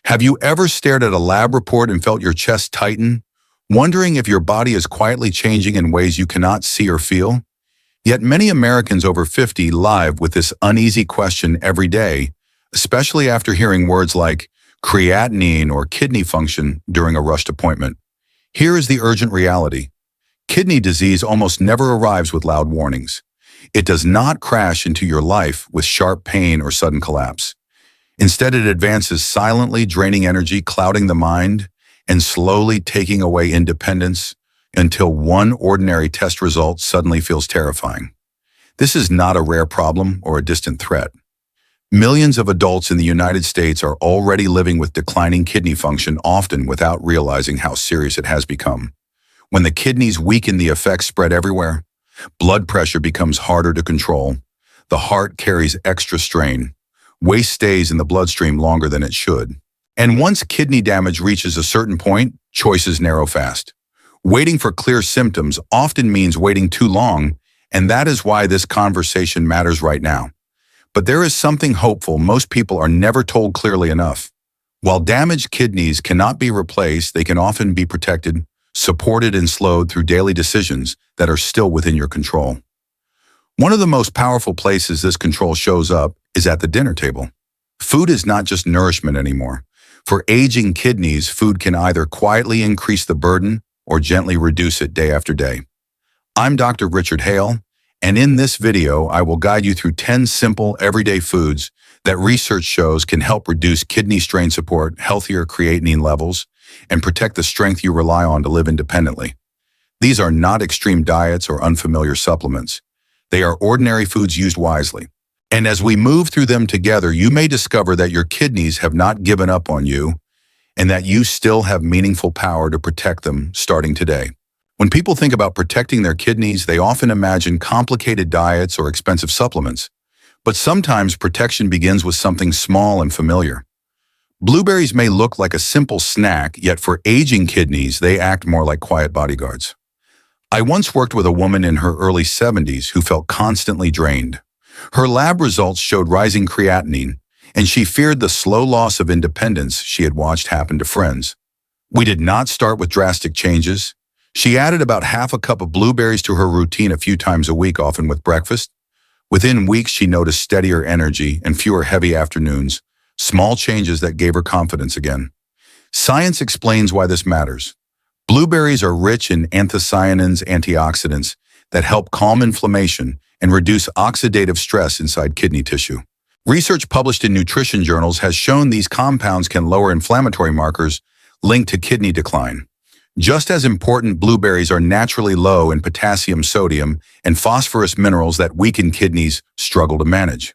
Have you ever stared at a lab report and felt your chest tighten, wondering if your body is quietly changing in ways you cannot see or feel? Yet many Americans over 50 live with this uneasy question every day, especially after hearing words like creatinine or kidney function during a rushed appointment. Here is the urgent reality. Kidney disease almost never arrives with loud warnings. It does not crash into your life with sharp pain or sudden collapse. Instead, it advances silently, draining energy, clouding the mind, and slowly taking away independence until one ordinary test result suddenly feels terrifying. This is not a rare problem or a distant threat. Millions of adults in the United States are already living with declining kidney function, often without realizing how serious it has become. When the kidneys weaken, the effects spread everywhere. Blood pressure becomes harder to control. The heart carries extra strain. Waste stays in the bloodstream longer than it should. And once kidney damage reaches a certain point, choices narrow fast. Waiting for clear symptoms often means waiting too long, and that is why this conversation matters right now. But there is something hopeful most people are never told clearly enough. While damaged kidneys cannot be replaced, they can often be protected, supported, and slowed through daily decisions that are still within your control. One of the most powerful places this control shows up is at the dinner table. Food is not just nourishment anymore. For aging kidneys, food can either quietly increase the burden or gently reduce it day after day. I'm Dr. Richard Hale, and in this video, I will guide you through 10 simple, everyday foods that research shows can help reduce kidney strain, support healthier creatinine levels, and protect the strength you rely on to live independently. These are not extreme diets or unfamiliar supplements. They are ordinary foods used wisely. And as we move through them together, you may discover that your kidneys have not given up on you and that you still have meaningful power to protect them starting today. When people think about protecting their kidneys, they often imagine complicated diets or expensive supplements. But sometimes protection begins with something small and familiar. Blueberries may look like a simple snack, yet for aging kidneys, they act more like quiet bodyguards. I once worked with a woman in her early 70s who felt constantly drained. Her lab results showed rising creatinine, and she feared the slow loss of independence she had watched happen to friends. We did not start with drastic changes. She added about half a cup of blueberries to her routine a few times a week, often with breakfast. Within weeks, she noticed steadier energy and fewer heavy afternoons, small changes that gave her confidence again. Science explains why this matters. Blueberries are rich in anthocyanins, antioxidants, that help calm inflammation and reduce oxidative stress inside kidney tissue. Research published in nutrition journals has shown these compounds can lower inflammatory markers linked to kidney decline. Just as important, blueberries are naturally low in potassium, sodium, and phosphorus minerals that weakened kidneys struggle to manage.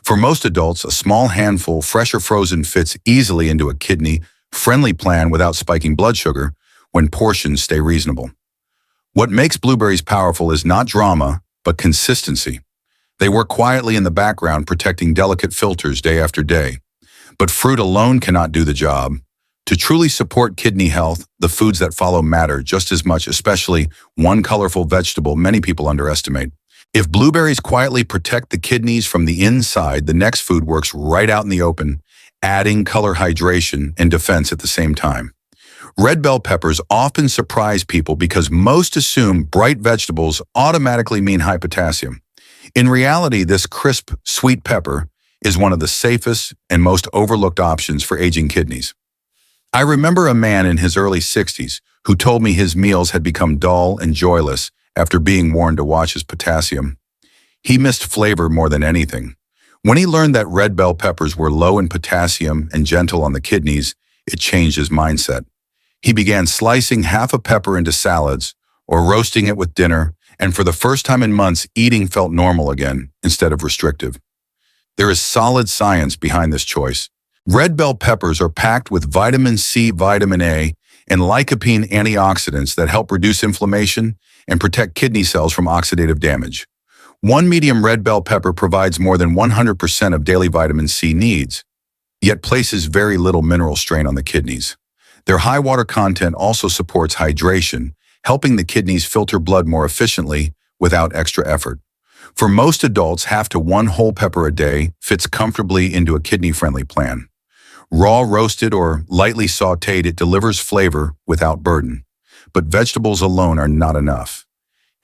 For most adults, a small handful, fresh or frozen, fits easily into a kidney-friendly plan without spiking blood sugar when portions stay reasonable. What makes blueberries powerful is not drama, but consistency. They work quietly in the background, protecting delicate filters day after day. But fruit alone cannot do the job. To truly support kidney health, the foods that follow matter just as much, especially one colorful vegetable many people underestimate. If blueberries quietly protect the kidneys from the inside, the next food works right out in the open, adding color, hydration, and defense at the same time. Red bell peppers often surprise people because most assume bright vegetables automatically mean high potassium. In reality, this crisp, sweet pepper is one of the safest and most overlooked options for aging kidneys. I remember a man in his early 60s who told me his meals had become dull and joyless after being warned to watch his potassium. He missed flavor more than anything. When he learned that red bell peppers were low in potassium and gentle on the kidneys, it changed his mindset. He began slicing half a pepper into salads or roasting it with dinner, and for the first time in months, eating felt normal again instead of restrictive. There is solid science behind this choice. Red bell peppers are packed with vitamin C, vitamin A, and lycopene antioxidants that help reduce inflammation and protect kidney cells from oxidative damage. One medium red bell pepper provides more than 100% of daily vitamin C needs, yet places very little mineral strain on the kidneys. Their high water content also supports hydration, helping the kidneys filter blood more efficiently without extra effort. For most adults, half to one whole pepper a day fits comfortably into a kidney-friendly plan. Raw, roasted, or lightly sautéed, it delivers flavor without burden. But vegetables alone are not enough.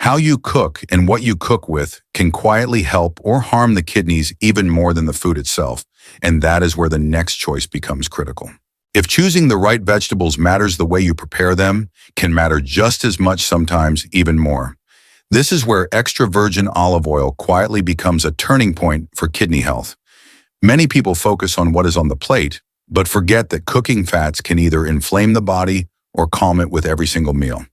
How you cook and what you cook with can quietly help or harm the kidneys even more than the food itself, and that is where the next choice becomes critical. If choosing the right vegetables matters, the way you prepare them can matter just as much, sometimes even more. This is where extra virgin olive oil quietly becomes a turning point for kidney health. Many people focus on what is on the plate, but forget that cooking fats can either inflame the body or calm it with every single meal.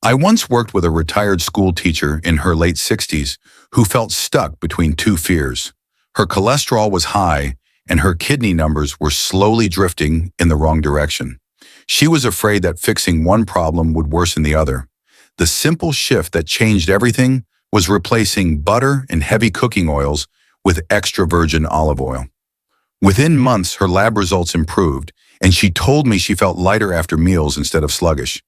I once worked with a retired school teacher in her late 60s who felt stuck between two fears. Her cholesterol was high, and her kidney numbers were slowly drifting in the wrong direction. She was afraid that fixing one problem would worsen the other. The simple shift that changed everything was replacing butter and heavy cooking oils with extra virgin olive oil. Within months, her lab results improved, and she told me she felt lighter after meals instead of sluggish.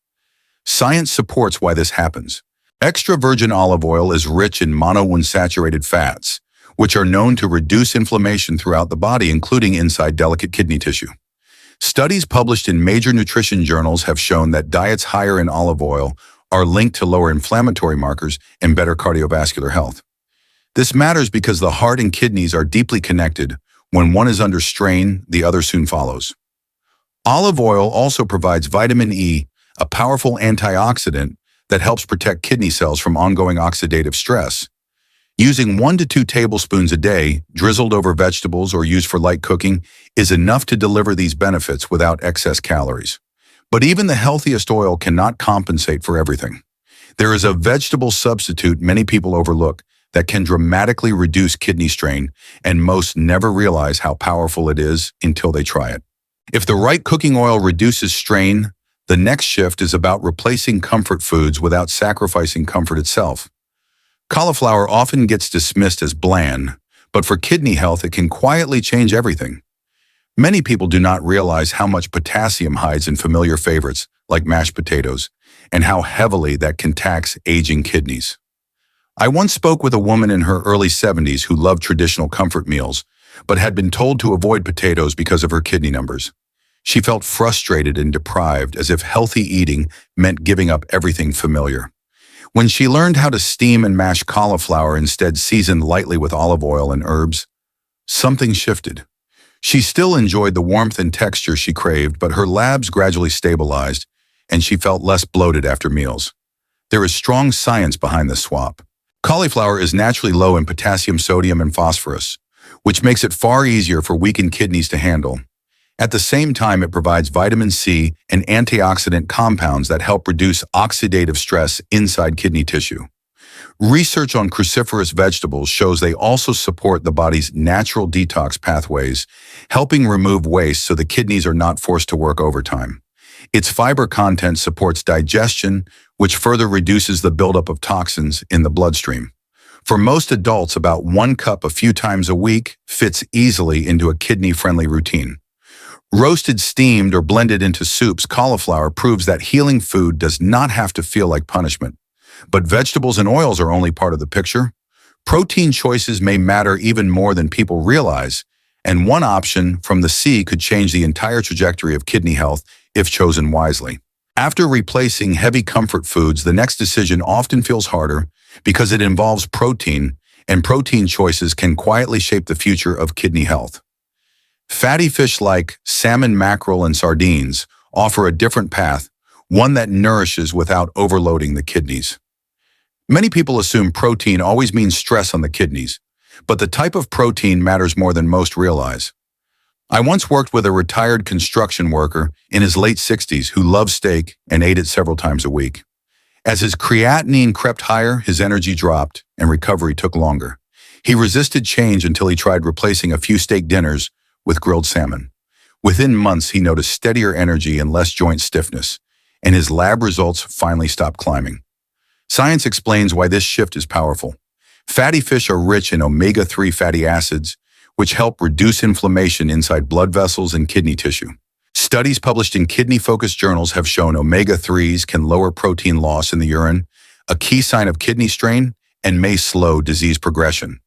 Science supports why this happens. Extra virgin olive oil is rich in monounsaturated fats, which are known to reduce inflammation throughout the body, including inside delicate kidney tissue. Studies published in major nutrition journals have shown that diets higher in olive oil are linked to lower inflammatory markers and better cardiovascular health. This matters because the heart and kidneys are deeply connected. When one is under strain, the other soon follows. Olive oil also provides vitamin E, a powerful antioxidant that helps protect kidney cells from ongoing oxidative stress. Using 1 to 2 tablespoons a day, drizzled over vegetables or used for light cooking, is enough to deliver these benefits without excess calories. But even the healthiest oil cannot compensate for everything. There is a vegetable substitute many people overlook that can dramatically reduce kidney strain, and most never realize how powerful it is until they try it. If the right cooking oil reduces strain, the next shift is about replacing comfort foods without sacrificing comfort itself. Cauliflower often gets dismissed as bland, but for kidney health it can quietly change everything. Many people do not realize how much potassium hides in familiar favorites like mashed potatoes, and how heavily that can tax aging kidneys. I once spoke with a woman in her early 70s who loved traditional comfort meals, but had been told to avoid potatoes because of her kidney numbers. She felt frustrated and deprived, as if healthy eating meant giving up everything familiar. When she learned how to steam and mash cauliflower, instead seasoned lightly with olive oil and herbs, something shifted. She still enjoyed the warmth and texture she craved, but her labs gradually stabilized, and she felt less bloated after meals. There is strong science behind this swap. Cauliflower is naturally low in potassium, sodium, and phosphorus, which makes it far easier for weakened kidneys to handle. At the same time, it provides vitamin C and antioxidant compounds that help reduce oxidative stress inside kidney tissue. Research on cruciferous vegetables shows they also support the body's natural detox pathways, helping remove waste so the kidneys are not forced to work overtime. Its fiber content supports digestion, which further reduces the buildup of toxins in the bloodstream. For most adults, about 1 cup a few times a week fits easily into a kidney-friendly routine. Roasted, steamed, or blended into soups, cauliflower proves that healing food does not have to feel like punishment. But vegetables and oils are only part of the picture. Protein choices may matter even more than people realize, and one option from the sea could change the entire trajectory of kidney health if chosen wisely. After replacing heavy comfort foods, the next decision often feels harder because it involves protein, and protein choices can quietly shape the future of kidney health. Fatty fish like salmon, mackerel, and sardines offer a different path, one that nourishes without overloading the kidneys. Many people assume protein always means stress on the kidneys, but the type of protein matters more than most realize. I once worked with a retired construction worker in his late 60s who loved steak and ate it several times a week. As his creatinine crept higher, his energy dropped and recovery took longer. He resisted change until he tried replacing a few steak dinners with grilled salmon. Within months, he noticed steadier energy and less joint stiffness, and his lab results finally stopped climbing. Science explains why this shift is powerful. Fatty fish are rich in omega-3 fatty acids, which help reduce inflammation inside blood vessels and kidney tissue. Studies published in kidney-focused journals have shown omega-3s can lower protein loss in the urine, a key sign of kidney strain, and may slow disease progression.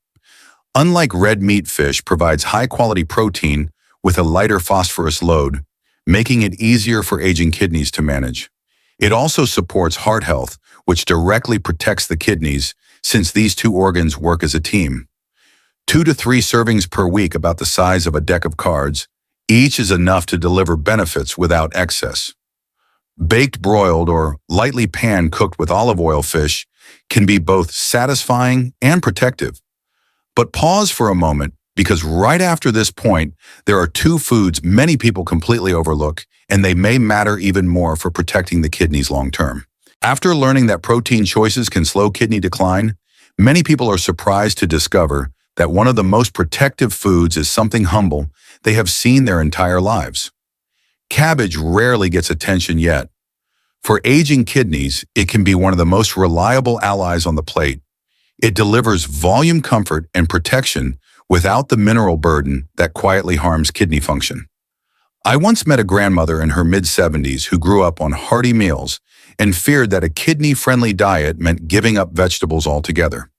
Unlike red meat, fish provides high-quality protein with a lighter phosphorus load, making it easier for aging kidneys to manage. It also supports heart health, which directly protects the kidneys since these two organs work as a team. 2 to 3 servings per week, about the size of a deck of cards, each is enough to deliver benefits without excess. Baked, broiled, or lightly pan-cooked with olive oil fish can be both satisfying and protective. But pause for a moment, because right after this point, there are 2 foods many people completely overlook, and they may matter even more for protecting the kidneys long-term. After learning that protein choices can slow kidney decline, many people are surprised to discover that one of the most protective foods is something humble they have seen their entire lives. Cabbage rarely gets attention yet. For aging kidneys, it can be one of the most reliable allies on the plate. It delivers volume, comfort, and protection without the mineral burden that quietly harms kidney function. I once met a grandmother in her mid-70s who grew up on hearty meals and feared that a kidney-friendly diet meant giving up vegetables altogether.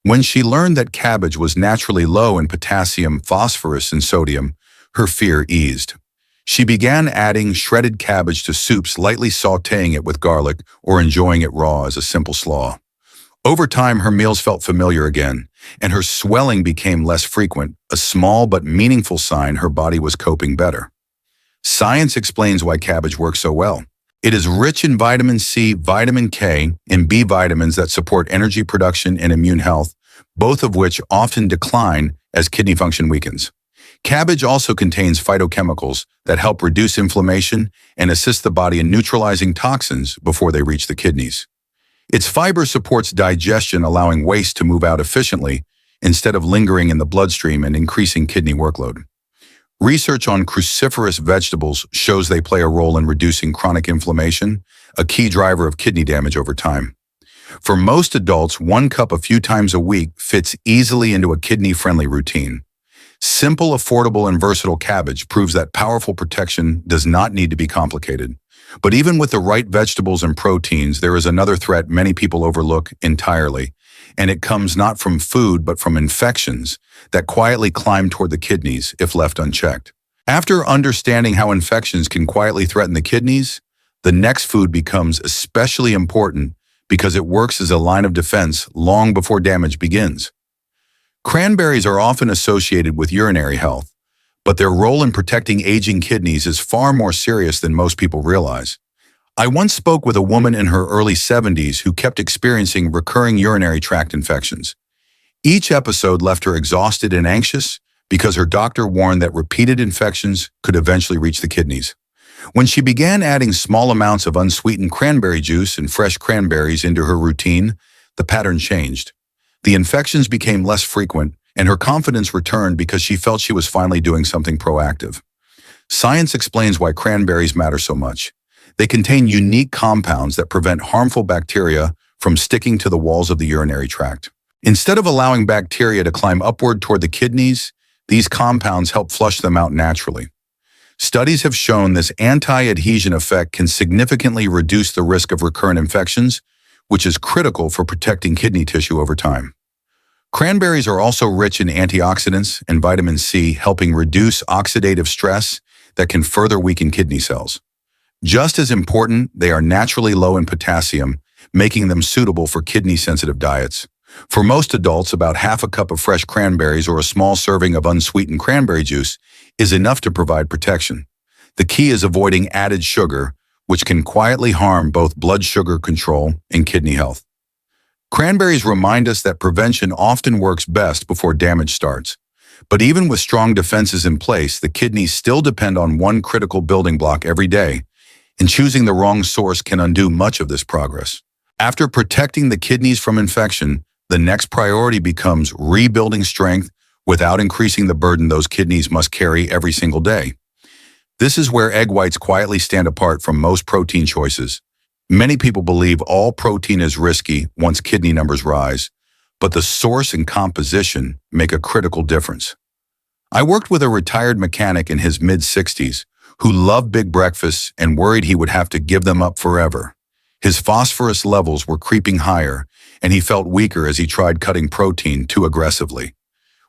When she learned that cabbage was naturally low in potassium, phosphorus, and sodium, her fear eased. She began adding shredded cabbage to soups, lightly sautéing it with garlic or enjoying it raw as a simple slaw. Over time, her meals felt familiar again, and her swelling became less frequent, a small but meaningful sign her body was coping better. Science explains why cabbage works so well. It is rich in vitamin C, vitamin K, and B vitamins that support energy production and immune health, both of which often decline as kidney function weakens. Cabbage also contains phytochemicals that help reduce inflammation and assist the body in neutralizing toxins before they reach the kidneys. Its fiber supports digestion, allowing waste to move out efficiently instead of lingering in the bloodstream and increasing kidney workload. Research on cruciferous vegetables shows they play a role in reducing chronic inflammation, a key driver of kidney damage over time. For most adults, 1 cup a few times a week fits easily into a kidney-friendly routine. Simple, affordable, and versatile cabbage proves that powerful protection does not need to be complicated. But even with the right vegetables and proteins, there is another threat many people overlook entirely, and it comes not from food but from infections that quietly climb toward the kidneys if left unchecked. After understanding how infections can quietly threaten the kidneys, the next food becomes especially important because it works as a line of defense long before damage begins. Cranberries are often associated with urinary health, but their role in protecting aging kidneys is far more serious than most people realize. I once spoke with a woman in her early 70s who kept experiencing recurring urinary tract infections. Each episode left her exhausted and anxious because her doctor warned that repeated infections could eventually reach the kidneys. When she began adding small amounts of unsweetened cranberry juice and fresh cranberries into her routine, the pattern changed. The infections became less frequent, and her confidence returned because she felt she was finally doing something proactive. Science explains why cranberries matter so much. They contain unique compounds that prevent harmful bacteria from sticking to the walls of the urinary tract. Instead of allowing bacteria to climb upward toward the kidneys, these compounds help flush them out naturally. Studies have shown this anti-adhesion effect can significantly reduce the risk of recurrent infections, which is critical for protecting kidney tissue over time. Cranberries are also rich in antioxidants and vitamin C, helping reduce oxidative stress that can further weaken kidney cells. Just as important, they are naturally low in potassium, making them suitable for kidney-sensitive diets. For most adults, about half a cup of fresh cranberries or a small serving of unsweetened cranberry juice is enough to provide protection. The key is avoiding added sugar, which can quietly harm both blood sugar control and kidney health. Cranberries remind us that prevention often works best before damage starts. But even with strong defenses in place, the kidneys still depend on one critical building block every day, and choosing the wrong source can undo much of this progress. After protecting the kidneys from infection, the next priority becomes rebuilding strength without increasing the burden those kidneys must carry every single day. This is where egg whites quietly stand apart from most protein choices. Many people believe all protein is risky once kidney numbers rise, but the source and composition make a critical difference. I worked with a retired mechanic in his mid-60s who loved big breakfasts and worried he would have to give them up forever. His phosphorus levels were creeping higher, and he felt weaker as he tried cutting protein too aggressively.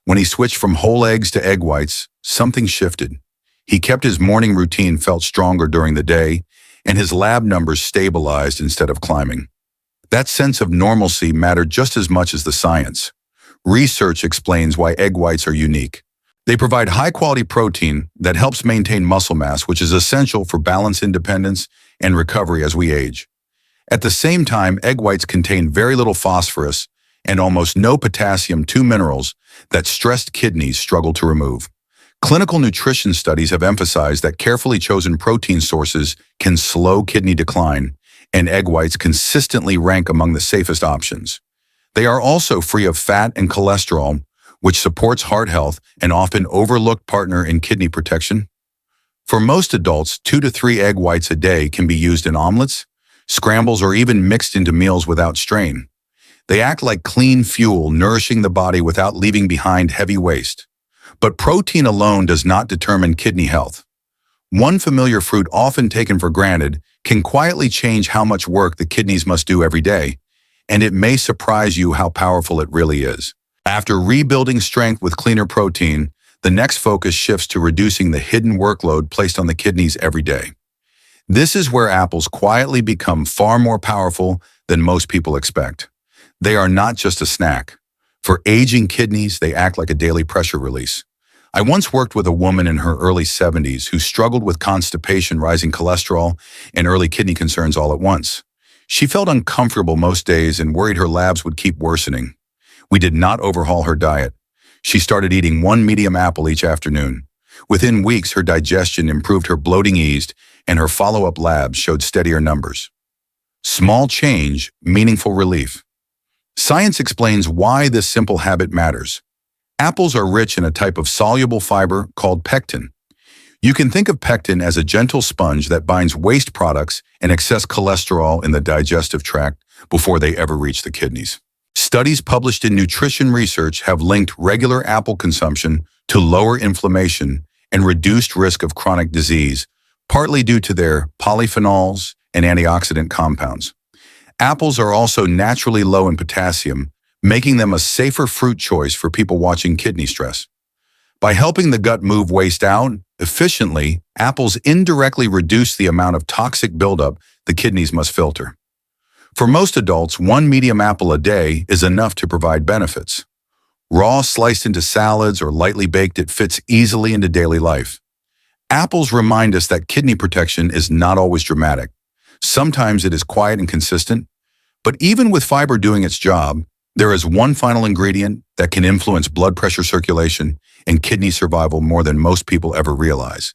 When he switched from whole eggs to egg whites, something shifted. He kept his morning routine, felt stronger during the day, and his lab numbers stabilized instead of climbing. That sense of normalcy mattered just as much as the science. Research explains why egg whites are unique. They provide high-quality protein that helps maintain muscle mass, which is essential for balance, independence, and recovery as we age. At the same time, egg whites contain very little phosphorus and almost no potassium, two minerals that stressed kidneys struggle to remove. Clinical nutrition studies have emphasized that carefully chosen protein sources can slow kidney decline, and egg whites consistently rank among the safest options. They are also free of fat and cholesterol, which supports heart health, an often overlooked partner in kidney protection. For most adults, 2 to 3 egg whites a day can be used in omelets, scrambles, or even mixed into meals without strain. They act like clean fuel, nourishing the body without leaving behind heavy waste. But protein alone does not determine kidney health. One familiar fruit often taken for granted can quietly change how much work the kidneys must do every day, and it may surprise you how powerful it really is. After rebuilding strength with cleaner protein, the next focus shifts to reducing the hidden workload placed on the kidneys every day. This is where apples quietly become far more powerful than most people expect. They are not just a snack. For aging kidneys, they act like a daily pressure release. I once worked with a woman in her early 70s who struggled with constipation, rising cholesterol, and early kidney concerns all at once. She felt uncomfortable most days and worried her labs would keep worsening. We did not overhaul her diet. She started eating 1 medium apple each afternoon. Within weeks, her digestion improved, her bloating eased, and her follow-up labs showed steadier numbers. Small change, meaningful relief. Science explains why this simple habit matters. Apples are rich in a type of soluble fiber called pectin. You can think of pectin as a gentle sponge that binds waste products and excess cholesterol in the digestive tract before they ever reach the kidneys. Studies published in Nutrition Research have linked regular apple consumption to lower inflammation and reduced risk of chronic disease, partly due to their polyphenols and antioxidant compounds. Apples are also naturally low in potassium, making them a safer fruit choice for people watching kidney stress. By helping the gut move waste out efficiently, apples indirectly reduce the amount of toxic buildup the kidneys must filter. For most adults, 1 medium apple a day is enough to provide benefits. Raw, sliced into salads, or lightly baked, it fits easily into daily life. Apples remind us that kidney protection is not always dramatic. Sometimes it is quiet and consistent, but even with fiber doing its job, there is one final ingredient that can influence blood pressure, circulation, and kidney survival more than most people ever realize,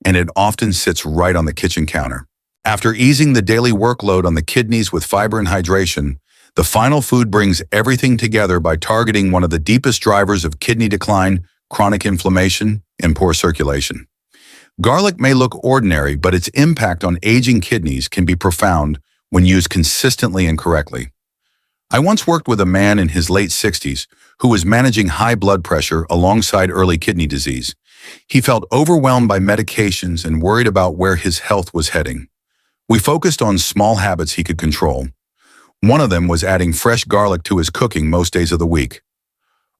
and it often sits right on the kitchen counter. After easing the daily workload on the kidneys with fiber and hydration, the final food brings everything together by targeting one of the deepest drivers of kidney decline, chronic inflammation, and poor circulation. Garlic may look ordinary, but its impact on aging kidneys can be profound when used consistently and correctly. I once worked with a man in his late 60s who was managing high blood pressure alongside early kidney disease. He felt overwhelmed by medications and worried about where his health was heading. We focused on small habits he could control. One of them was adding fresh garlic to his cooking most days of the week.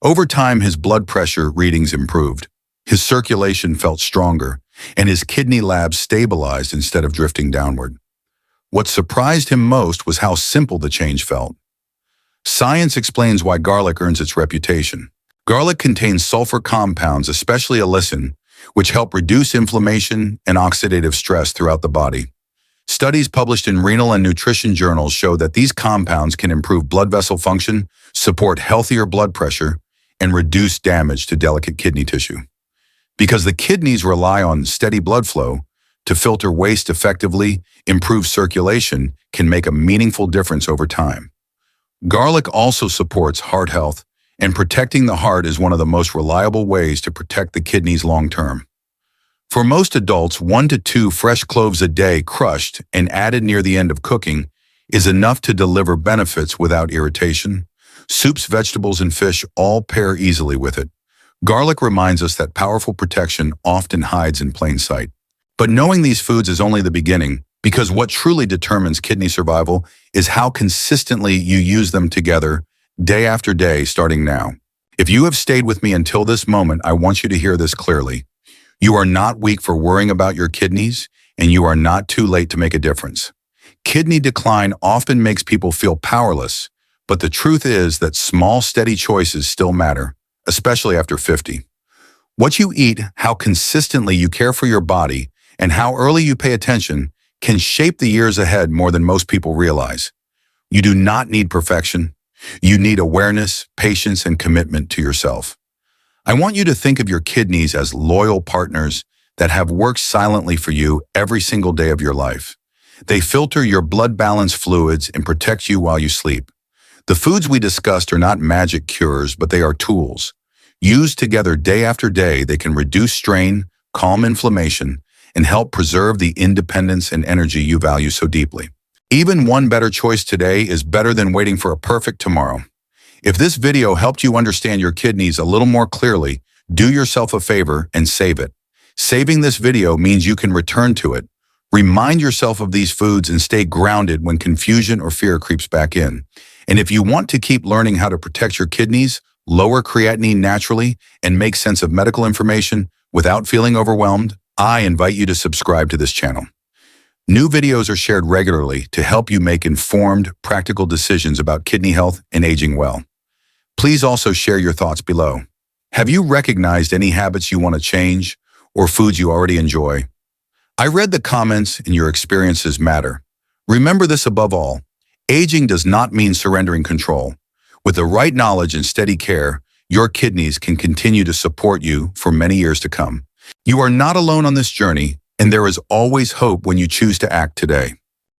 Over time, his blood pressure readings improved. His circulation felt stronger, and his kidney labs stabilized instead of drifting downward. What surprised him most was how simple the change felt. Science explains why garlic earns its reputation. Garlic contains sulfur compounds, especially allicin, which help reduce inflammation and oxidative stress throughout the body. Studies published in renal and nutrition journals show that these compounds can improve blood vessel function, support healthier blood pressure, and reduce damage to delicate kidney tissue. Because the kidneys rely on steady blood flow to filter waste effectively, improve circulation can make a meaningful difference over time. Garlic also supports heart health, and protecting the heart is one of the most reliable ways to protect the kidneys long term. For most adults, 1 to 2 fresh cloves a day crushed and added near the end of cooking is enough to deliver benefits without irritation. Soups, vegetables, and fish all pair easily with it. Garlic reminds us that powerful protection often hides in plain sight. But knowing these foods is only the beginning, because what truly determines kidney survival is how consistently you use them together, day after day, starting now. If you have stayed with me until this moment, I want you to hear this clearly. You are not weak for worrying about your kidneys, and you are not too late to make a difference. Kidney decline often makes people feel powerless, but the truth is that small, steady choices still matter, especially after 50. What you eat, how consistently you care for your body, and how early you pay attention can shape the years ahead more than most people realize. You do not need perfection. You need awareness, patience, and commitment to yourself. I want you to think of your kidneys as loyal partners that have worked silently for you every single day of your life. They filter your blood balance fluids and protect you while you sleep. The foods we discussed are not magic cures, but they are tools. Used together day after day, they can reduce strain, calm inflammation, and help preserve the independence and energy you value so deeply. Even one better choice today is better than waiting for a perfect tomorrow. If this video helped you understand your kidneys a little more clearly, do yourself a favor and save it. Saving this video means you can return to it. Remind yourself of these foods and stay grounded when confusion or fear creeps back in. And if you want to keep learning how to protect your kidneys, lower creatinine naturally, and make sense of medical information without feeling overwhelmed, I invite you to subscribe to this channel. New videos are shared regularly to help you make informed, practical decisions about kidney health and aging well. Please also share your thoughts below. Have you recognized any habits you want to change or foods you already enjoy? I read the comments and your experiences matter. Remember this above all. Aging does not mean surrendering control. With the right knowledge and steady care, your kidneys can continue to support you for many years to come. You are not alone on this journey, and there is always hope when you choose to act today.